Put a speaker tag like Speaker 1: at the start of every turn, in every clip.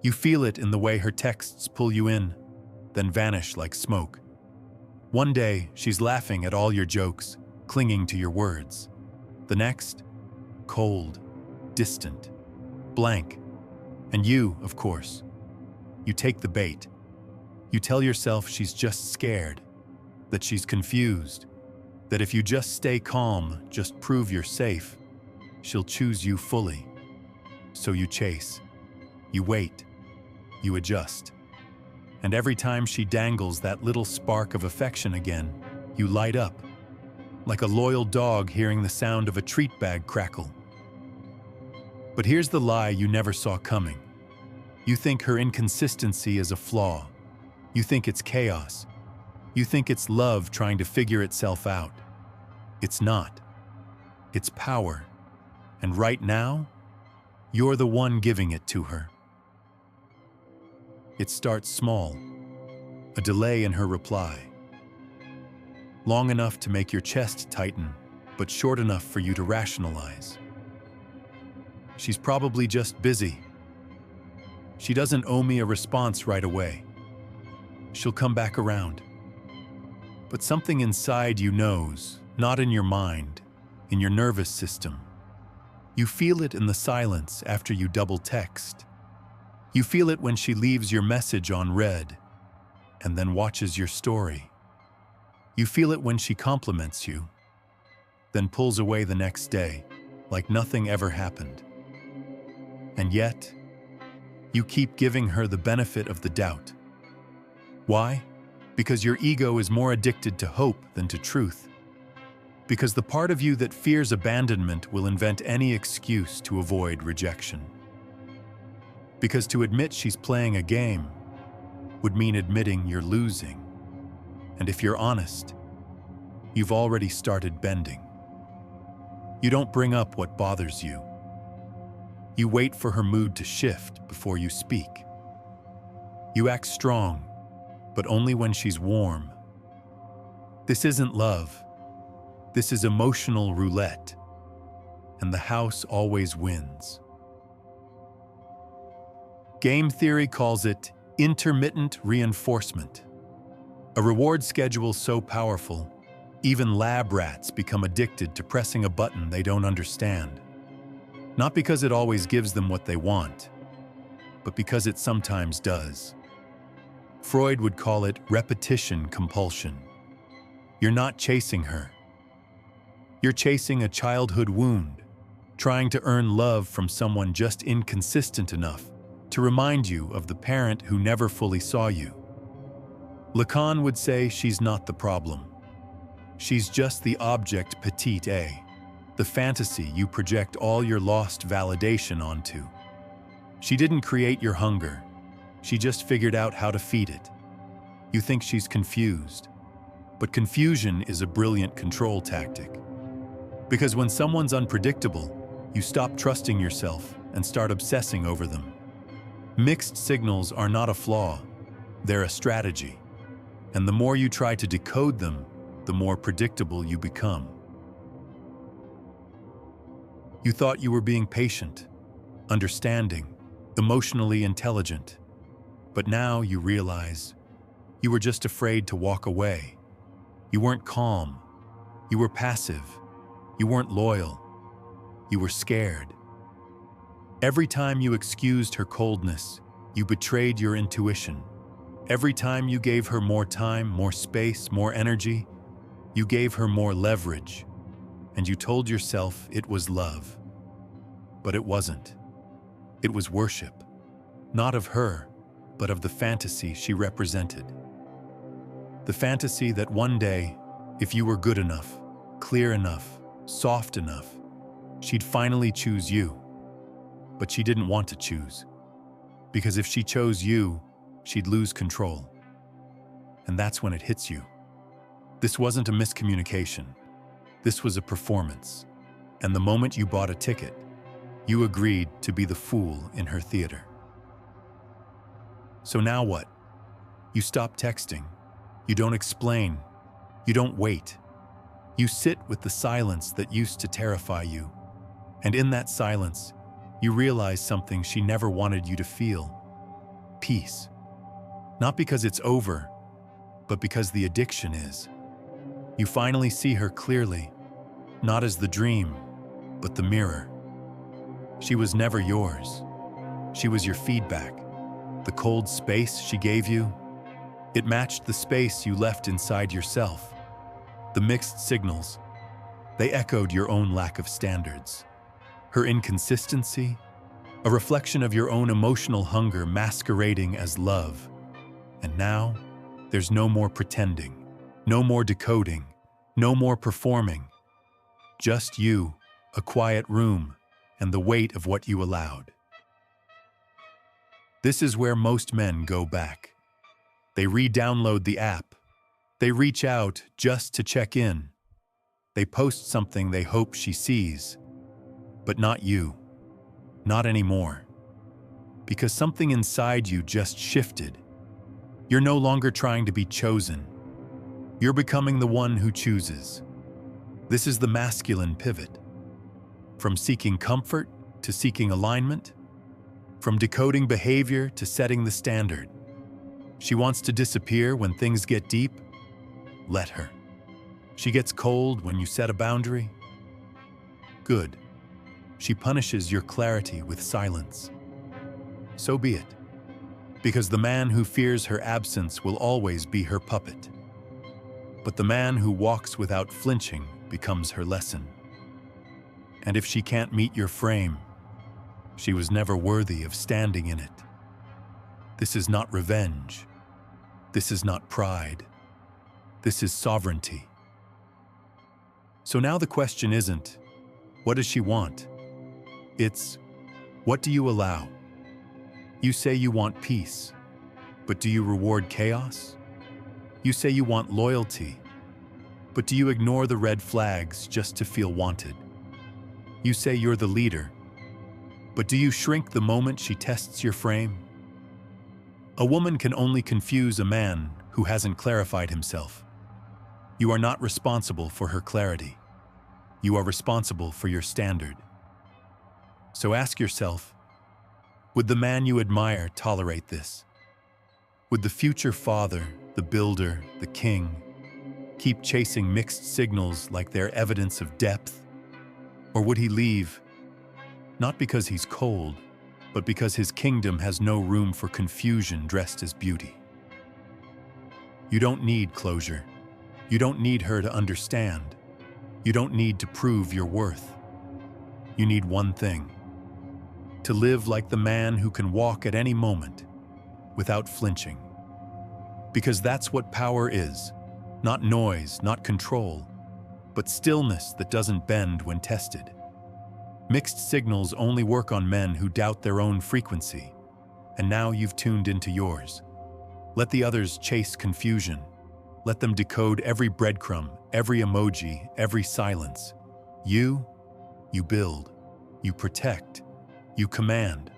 Speaker 1: You feel it in the way her texts pull you in, then vanish like smoke. One day, she's laughing at all your jokes, clinging to your words. The next, cold, distant, blank. And you, of course, you take the bait. You tell yourself she's just scared, that she's confused, that if you just stay calm, just prove you're safe, she'll choose you fully. So you chase, you wait, you adjust. And every time she dangles that little spark of affection again, you light up, like a loyal dog hearing the sound of a treat bag crackle. But here's the lie you never saw coming. You think her inconsistency is a flaw. You think it's chaos. You think it's love trying to figure itself out. It's not. It's power. And right now, you're the one giving it to her. It starts small, a delay in her reply. Long enough to make your chest tighten, but short enough for you to rationalize. She's probably just busy. She doesn't owe me a response right away. She'll come back around. But something inside you knows, not in your mind, in your nervous system. You feel it in the silence after you double text. You feel it when she leaves your message on read and then watches your story. You feel it when she compliments you, then pulls away the next day like nothing ever happened. And yet, you keep giving her the benefit of the doubt. Why? Because your ego is more addicted to hope than to truth. Because the part of you that fears abandonment will invent any excuse to avoid rejection. Because to admit she's playing a game would mean admitting you're losing. And if you're honest, you've already started bending. You don't bring up what bothers you. You wait for her mood to shift before you speak. You act strong, but only when she's warm. This isn't love. This is emotional roulette, and the house always wins. Game theory calls it intermittent reinforcement. A reward schedule so powerful, even lab rats become addicted to pressing a button they don't understand. Not because it always gives them what they want, but because it sometimes does. Freud would call it repetition compulsion. You're not chasing her. You're chasing a childhood wound, trying to earn love from someone just inconsistent enough to remind you of the parent who never fully saw you. Lacan would say she's not the problem. She's just the object petite a, the fantasy you project all your lost validation onto. She didn't create your hunger. She just figured out how to feed it. You think she's confused, but confusion is a brilliant control tactic. Because when someone's unpredictable, you stop trusting yourself and start obsessing over them. Mixed signals are not a flaw, they're a strategy. And the more you try to decode them, the more predictable you become. You thought you were being patient, understanding, emotionally intelligent. But now you realize you were just afraid to walk away. You weren't calm. You were passive. You weren't loyal. You were scared. Every time you excused her coldness, you betrayed your intuition. Every time you gave her more time, more space, more energy, you gave her more leverage, and you told yourself it was love. But it wasn't. It was worship, not of her, but of the fantasy she represented. The fantasy that one day, if you were good enough, clear enough, soft enough, she'd finally choose you. But she didn't want to choose, because if she chose you, she'd lose control. And that's when it hits you. This wasn't a miscommunication. This was a performance. And the moment you bought a ticket, you agreed to be the fool in her theater. So now what? You stop texting. You don't explain. You don't wait. You sit with the silence that used to terrify you. And in that silence, you realize something she never wanted you to feel. peace. Not because it's over, but because the addiction is. You finally see her clearly, not as the dream, but the mirror. She was never yours. She was your feedback. The cold space she gave you, it matched the space you left inside yourself. The mixed signals, they echoed your own lack of standards. Her inconsistency, a reflection of your own emotional hunger masquerading as love. And now, there's no more pretending, no more decoding, no more performing. Just you, a quiet room, and the weight of what you allowed. This is where most men go back. They re-download the app. They reach out just to check in. They post something they hope she sees, but not you. Not anymore. Because something inside you just shifted. You're no longer trying to be chosen. You're becoming the one who chooses. This is the masculine pivot. From seeking comfort to seeking alignment. From decoding behavior to setting the standard. She wants to disappear when things get deep. Let her. She gets cold when you set a boundary. Good. She punishes your clarity with silence. So be it. Because the man who fears her absence will always be her puppet. But the man who walks without flinching becomes her lesson. And if she can't meet your frame, she was never worthy of standing in it. This is not revenge. This is not pride. This is sovereignty. So now the question isn't, what does she want? It's, what do you allow? You say you want peace, but do you reward chaos? You say you want loyalty, but do you ignore the red flags just to feel wanted? You say you're the leader, but do you shrink the moment she tests your frame? A woman can only confuse a man who hasn't clarified himself. You are not responsible for her clarity. You are responsible for your standard. So ask yourself, would the man you admire tolerate this? Would the future father, the builder, the king, keep chasing mixed signals like they're evidence of depth? Or would he leave, not because he's cold, but because his kingdom has no room for confusion dressed as beauty? You don't need closure. You don't need her to understand. You don't need to prove your worth. You need one thing: to live like the man who can walk at any moment without flinching. Because that's what power is. Not noise, not control, but stillness that doesn't bend when tested. Mixed signals only work on men who doubt their own frequency, and now you've tuned into yours. Let the others chase confusion. Let them decode every breadcrumb, every emoji, every silence. You build, you protect, you command.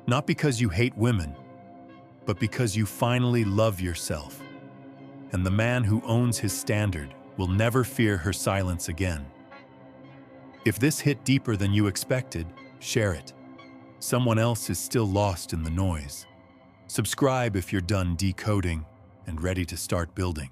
Speaker 1: Not because you hate women, but because you finally love yourself. And the man who owns his standard will never fear her silence again. If this hit deeper than you expected, share it. Someone else is still lost in the noise. Subscribe if you're done decoding and ready to start building.